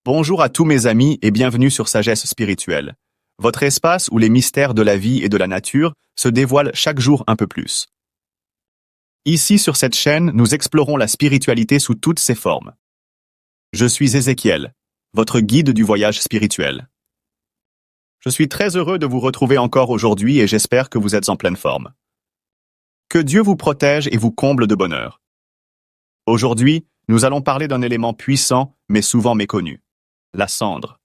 Bonjour à tous mes amis et bienvenue sur Sagesse Spirituelle, votre espace où les mystères de la vie et de la nature se dévoilent chaque jour un peu plus. Ici sur cette chaîne, nous explorons la spiritualité sous toutes ses formes. Je suis Ézéchiel, votre guide du voyage spirituel. Je suis très heureux de vous retrouver encore aujourd'hui et j'espère que vous êtes en pleine forme. Que Dieu vous protège et vous comble de bonheur. Aujourd'hui, nous allons parler d'un élément puissant mais souvent méconnu. La cendre.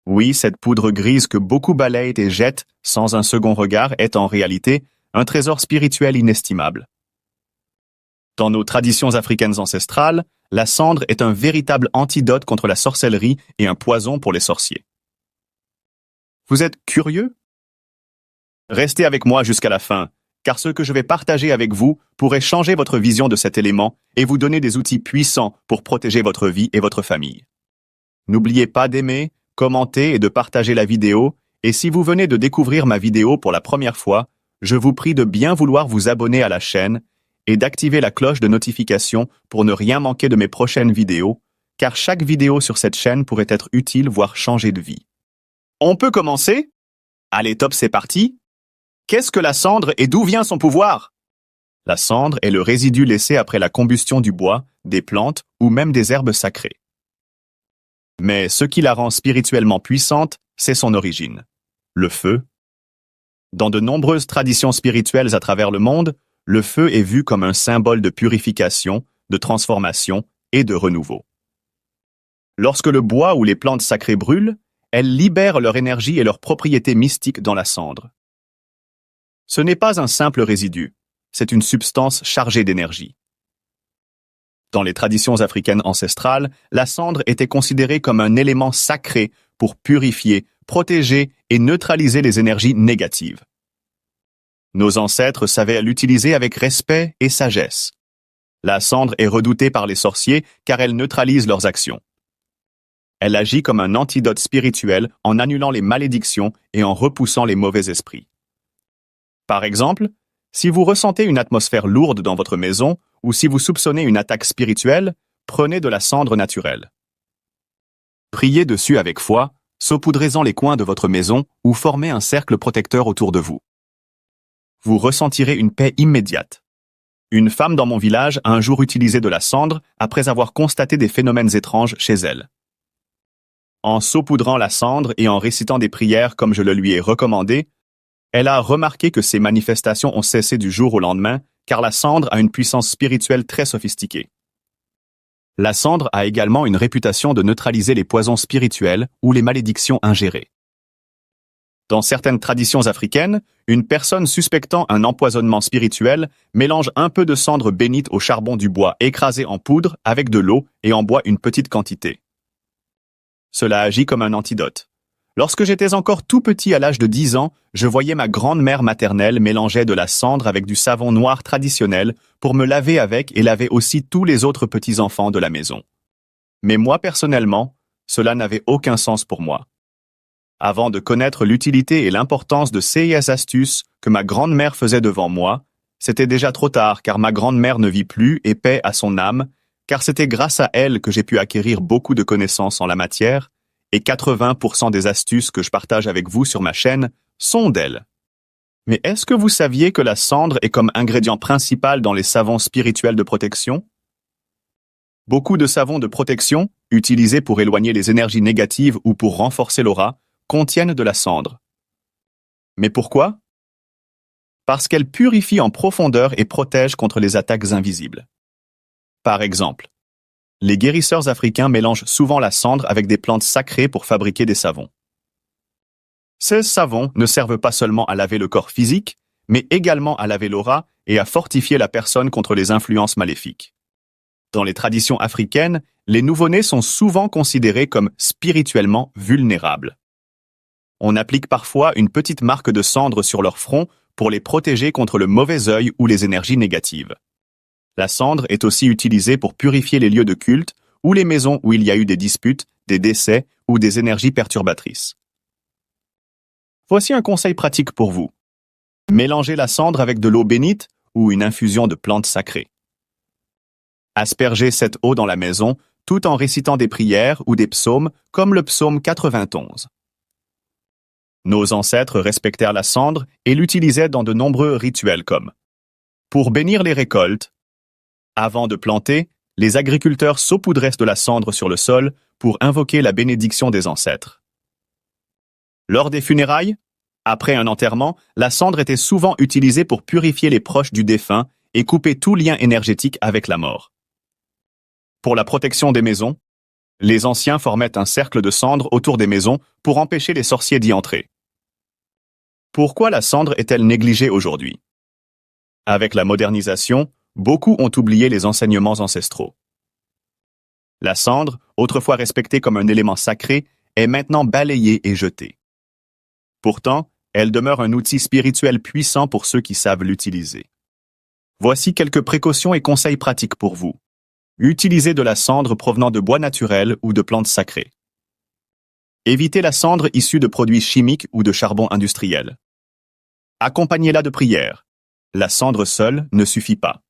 Oui, cette poudre grise que beaucoup balayent et jettent sans un second regard est en réalité un trésor spirituel inestimable. Dans nos traditions africaines ancestrales, la cendre est un véritable antidote contre la sorcellerie et un poison pour les sorciers. Vous êtes curieux? Restez avec moi jusqu'à la fin, car ce que je vais partager avec vous pourrait changer votre vision de cet élément et vous donner des outils puissants pour protéger votre vie et votre famille. N'oubliez pas d'aimer, commenter et de partager la vidéo, et si vous venez de découvrir ma vidéo pour la première fois, je vous prie de bien vouloir vous abonner à la chaîne et d'activer la cloche de notification pour ne rien manquer de mes prochaines vidéos, car chaque vidéo sur cette chaîne pourrait être utile voire changer de vie. On peut commencer? Allez top, c'est parti! Qu'est-ce que la cendre et d'où vient son pouvoir? La cendre est le résidu laissé après la combustion du bois, des plantes ou même des herbes sacrées. Mais ce qui la rend spirituellement puissante, c'est son origine. Le feu. Dans de nombreuses traditions spirituelles à travers le monde, le feu est vu comme un symbole de purification, de transformation et de renouveau. Lorsque le bois ou les plantes sacrées brûlent, elles libèrent leur énergie et leurs propriétés mystiques dans la cendre. Ce n'est pas un simple résidu, c'est une substance chargée d'énergie. Dans les traditions africaines ancestrales, la cendre était considérée comme un élément sacré pour purifier, protéger et neutraliser les énergies négatives. Nos ancêtres savaient l'utiliser avec respect et sagesse. La cendre est redoutée par les sorciers car elle neutralise leurs actions. Elle agit comme un antidote spirituel en annulant les malédictions et en repoussant les mauvais esprits. Par exemple, si vous ressentez une atmosphère lourde dans votre maison ou si vous soupçonnez une attaque spirituelle, prenez de la cendre naturelle. Priez dessus avec foi, saupoudrez-en les coins de votre maison ou formez un cercle protecteur autour de vous. Vous ressentirez une paix immédiate. Une femme dans mon village a un jour utilisé de la cendre après avoir constaté des phénomènes étranges chez elle. En saupoudrant la cendre et en récitant des prières comme je le lui ai recommandé, elle a remarqué que ces manifestations ont cessé du jour au lendemain, car la cendre a une puissance spirituelle très sophistiquée. La cendre a également une réputation de neutraliser les poisons spirituels ou les malédictions ingérées. Dans certaines traditions africaines, une personne suspectant un empoisonnement spirituel mélange un peu de cendre bénite au charbon du bois écrasé en poudre avec de l'eau et en boit une petite quantité. Cela agit comme un antidote. Lorsque j'étais encore tout petit à l'âge de 10 ans, je voyais ma grand-mère maternelle mélanger de la cendre avec du savon noir traditionnel pour me laver avec et laver aussi tous les autres petits-enfants de la maison. Mais moi, personnellement, cela n'avait aucun sens pour moi. Avant de connaître l'utilité et l'importance de ces astuces que ma grand-mère faisait devant moi, c'était déjà trop tard car ma grand-mère ne vit plus et paix à son âme, car c'était grâce à elle que j'ai pu acquérir beaucoup de connaissances en la matière, et 80% des astuces que je partage avec vous sur ma chaîne sont d'elle. Mais est-ce que vous saviez que la cendre est comme ingrédient principal dans les savons spirituels de protection? Beaucoup de savons de protection, utilisés pour éloigner les énergies négatives ou pour renforcer l'aura, contiennent de la cendre. Mais pourquoi? Parce qu'elle purifie en profondeur et protège contre les attaques invisibles. Par exemple, les guérisseurs africains mélangent souvent la cendre avec des plantes sacrées pour fabriquer des savons. Ces savons ne servent pas seulement à laver le corps physique, mais également à laver l'aura et à fortifier la personne contre les influences maléfiques. Dans les traditions africaines, les nouveau-nés sont souvent considérés comme spirituellement vulnérables. On applique parfois une petite marque de cendre sur leur front pour les protéger contre le mauvais œil ou les énergies négatives. La cendre est aussi utilisée pour purifier les lieux de culte ou les maisons où il y a eu des disputes, des décès ou des énergies perturbatrices. Voici un conseil pratique pour vous. Mélangez la cendre avec de l'eau bénite ou une infusion de plantes sacrées. Aspergez cette eau dans la maison tout en récitant des prières ou des psaumes comme le psaume 91. Nos ancêtres respectèrent la cendre et l'utilisaient dans de nombreux rituels comme pour bénir les récoltes. Avant de planter, les agriculteurs saupoudraient de la cendre sur le sol pour invoquer la bénédiction des ancêtres. Lors des funérailles, après un enterrement, la cendre était souvent utilisée pour purifier les proches du défunt et couper tout lien énergétique avec la mort. Pour la protection des maisons, les anciens formaient un cercle de cendre autour des maisons pour empêcher les sorciers d'y entrer. Pourquoi la cendre est-elle négligée aujourd'hui? Avec la modernisation, beaucoup ont oublié les enseignements ancestraux. La cendre, autrefois respectée comme un élément sacré, est maintenant balayée et jetée. Pourtant, elle demeure un outil spirituel puissant pour ceux qui savent l'utiliser. Voici quelques précautions et conseils pratiques pour vous. Utilisez de la cendre provenant de bois naturel ou de plantes sacrées. Évitez la cendre issue de produits chimiques ou de charbon industriel. Accompagnez-la de prières. La cendre seule ne suffit pas.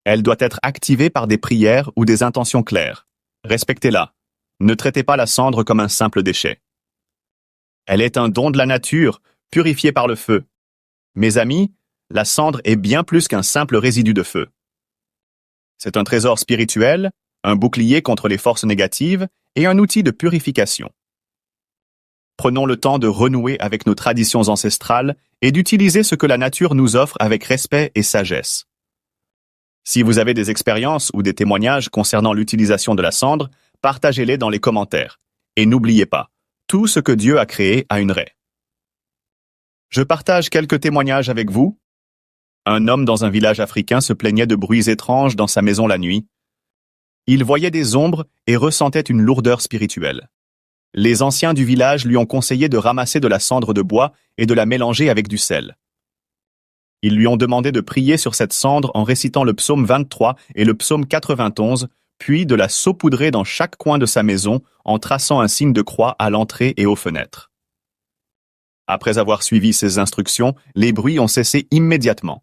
Elle doit être activée par des prières ou des intentions claires. Respectez-la. Ne traitez pas la cendre comme un simple déchet. Elle est un don de la nature, purifié par le feu. Mes amis, la cendre est bien plus qu'un simple résidu de feu. C'est un trésor spirituel, un bouclier contre les forces négatives et un outil de purification. Prenons le temps de renouer avec nos traditions ancestrales et d'utiliser ce que la nature nous offre avec respect et sagesse. Si vous avez des expériences ou des témoignages concernant l'utilisation de la cendre, partagez-les dans les commentaires. Et n'oubliez pas, tout ce que Dieu a créé a une raie. Je partage quelques témoignages avec vous. Un homme dans un village africain se plaignait de bruits étranges dans sa maison la nuit. Il voyait des ombres et ressentait une lourdeur spirituelle. Les anciens du village lui ont conseillé de ramasser de la cendre de bois et de la mélanger avec du sel. Ils lui ont demandé de prier sur cette cendre en récitant le psaume 23 et le psaume 91, puis de la saupoudrer dans chaque coin de sa maison en traçant un signe de croix à l'entrée et aux fenêtres. Après avoir suivi ces instructions, les bruits ont cessé immédiatement.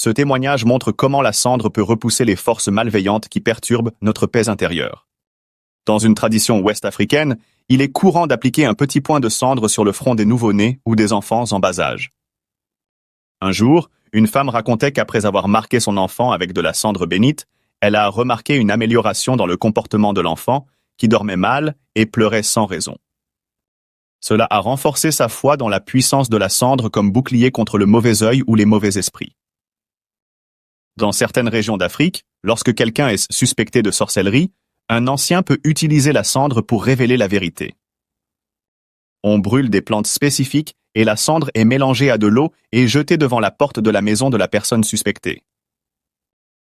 Ce témoignage montre comment la cendre peut repousser les forces malveillantes qui perturbent notre paix intérieure. Dans une tradition ouest-africaine, il est courant d'appliquer un petit point de cendre sur le front des nouveau-nés ou des enfants en bas âge. Un jour, une femme racontait qu'après avoir marqué son enfant avec de la cendre bénite, elle a remarqué une amélioration dans le comportement de l'enfant, qui dormait mal et pleurait sans raison. Cela a renforcé sa foi dans la puissance de la cendre comme bouclier contre le mauvais œil ou les mauvais esprits. Dans certaines régions d'Afrique, lorsque quelqu'un est suspecté de sorcellerie, un ancien peut utiliser la cendre pour révéler la vérité. On brûle des plantes spécifiques et la cendre est mélangée à de l'eau et jetée devant la porte de la maison de la personne suspectée.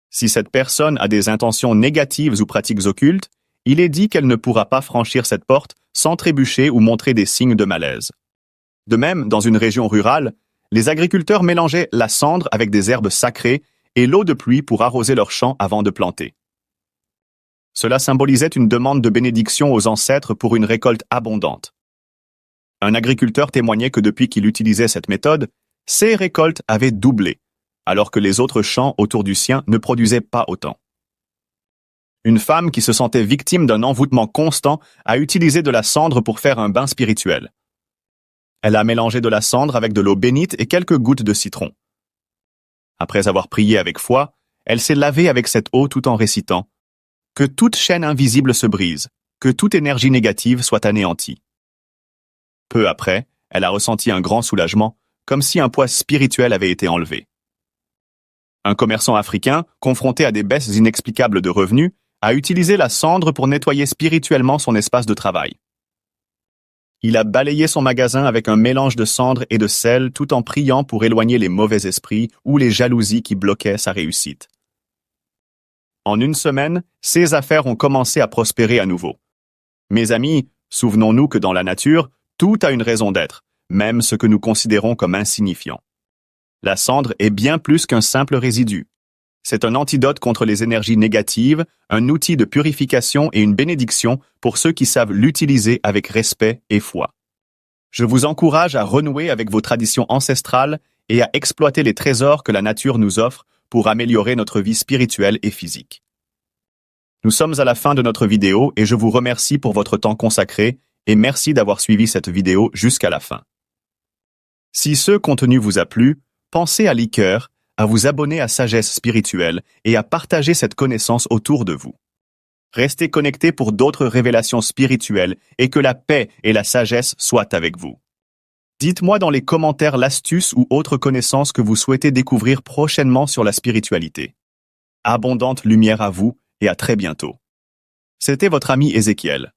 Si cette personne a des intentions négatives ou pratiques occultes, il est dit qu'elle ne pourra pas franchir cette porte sans trébucher ou montrer des signes de malaise. De même, dans une région rurale, les agriculteurs mélangeaient la cendre avec des herbes sacrées et l'eau de pluie pour arroser leurs champs avant de planter. Cela symbolisait une demande de bénédiction aux ancêtres pour une récolte abondante. Un agriculteur témoignait que depuis qu'il utilisait cette méthode, ses récoltes avaient doublé, alors que les autres champs autour du sien ne produisaient pas autant. Une femme qui se sentait victime d'un envoûtement constant a utilisé de la cendre pour faire un bain spirituel. Elle a mélangé de la cendre avec de l'eau bénite et quelques gouttes de citron. Après avoir prié avec foi, elle s'est lavée avec cette eau tout en récitant « Que toute chaîne invisible se brise, que toute énergie négative soit anéantie ». Peu après, elle a ressenti un grand soulagement, comme si un poids spirituel avait été enlevé. Un commerçant africain, confronté à des baisses inexplicables de revenus, a utilisé la cendre pour nettoyer spirituellement son espace de travail. Il a balayé son magasin avec un mélange de cendre et de sel tout en priant pour éloigner les mauvais esprits ou les jalousies qui bloquaient sa réussite. En une semaine, ses affaires ont commencé à prospérer à nouveau. Mes amis, souvenons-nous que dans la nature, tout a une raison d'être, même ce que nous considérons comme insignifiant. La cendre est bien plus qu'un simple résidu. C'est un antidote contre les énergies négatives, un outil de purification et une bénédiction pour ceux qui savent l'utiliser avec respect et foi. Je vous encourage à renouer avec vos traditions ancestrales et à exploiter les trésors que la nature nous offre pour améliorer notre vie spirituelle et physique. Nous sommes à la fin de notre vidéo et je vous remercie pour votre temps consacré et merci d'avoir suivi cette vidéo jusqu'à la fin. Si ce contenu vous a plu, pensez à liker, à vous abonner à Sagesse Spirituelle et à partager cette connaissance autour de vous. Restez connectés pour d'autres révélations spirituelles et que la paix et la sagesse soient avec vous. Dites-moi dans les commentaires l'astuce ou autre connaissance que vous souhaitez découvrir prochainement sur la spiritualité. Abondante lumière à vous et à très bientôt. C'était votre ami Ézéchiel.